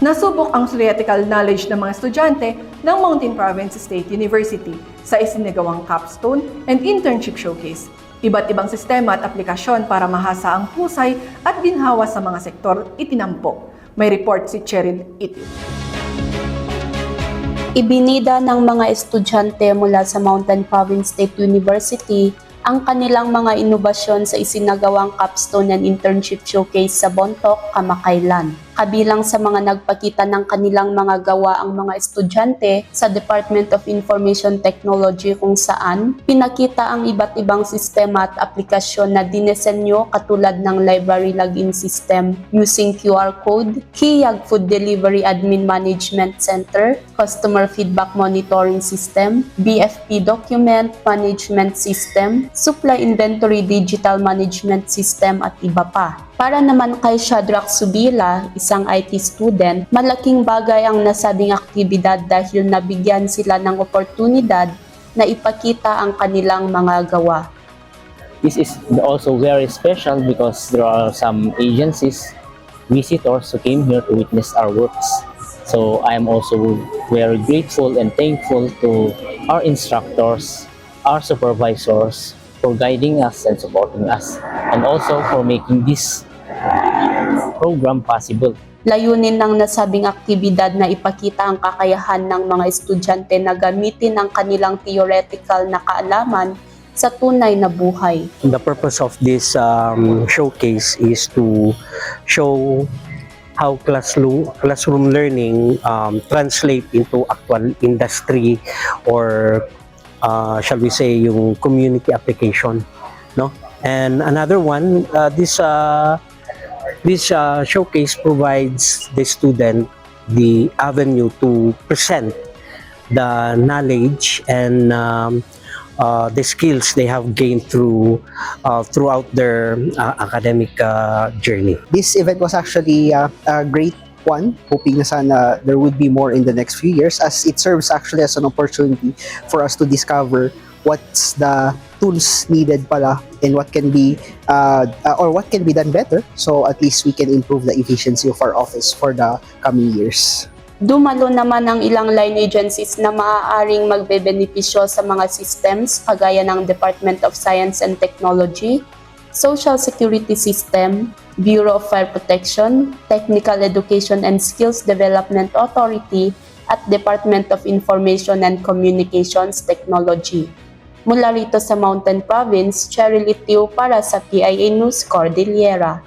Nasubok ang theoretical knowledge ng mga estudyante ng Mountain Province State University sa isinagawang capstone and internship showcase. Iba't ibang sistema at aplikasyon para mahasa ang husay at ginhawa sa mga sektor itinampok. May report si Cheryl Itio. Ibinida ng mga estudyante mula sa Mountain Province State University ang kanilang mga inobasyon sa isinagawang capstone and internship showcase sa Bontoc, Kamakailan. Kabilang sa mga nagpakita ng kanilang mga gawa ang mga estudyante sa Department of Information Technology kung saan pinakita ang iba't ibang sistema at aplikasyon na dinesenyo katulad ng library login system using QR code, Hiyag Food Delivery Admin Management Center, Customer Feedback Monitoring System, BFP Document Management System, Supply Inventory Digital Management System at iba pa. Para naman kay Shadrach Subila, isang IT student, malaking bagay ang nasabing aktibidad dahil nabigyan sila ng oportunidad na ipakita ang kanilang mga gawa. This is also very special because there are some agencies, visitors who came here to witness our works. So I am also very grateful and thankful to our instructors, our supervisors, for guiding us and supporting us, and also for making this program possible. Layunin ng nasabing aktibidad na ipakita ang kakayahan ng mga estudyante na gamitin ang kanilang theoretical na kaalaman sa tunay na buhay. The purpose of this showcase is to show how classroom learning translate into actual industry or shall we say yung community application, no? And another one, this showcase provides the student the avenue to present the knowledge and the skills they have gained throughout their academic journey. This event was actually a great one, hoping na sana there would be more in the next few years, as it serves actually as an opportunity for us to discover what's the tools needed pala and what can be what can be done better, so at least we can improve the efficiency of our office for the coming years. Dumalo naman ang ilang line agencies na maaaring magbebenepisyo sa mga systems kagaya ng Department of Science and Technology, Social Security System, Bureau of Fire Protection, Technical Education and Skills Development Authority at Department of Information and Communications Technology. Mula rito sa Mountain Province, Cheryl Itio para sa PIA News Cordillera.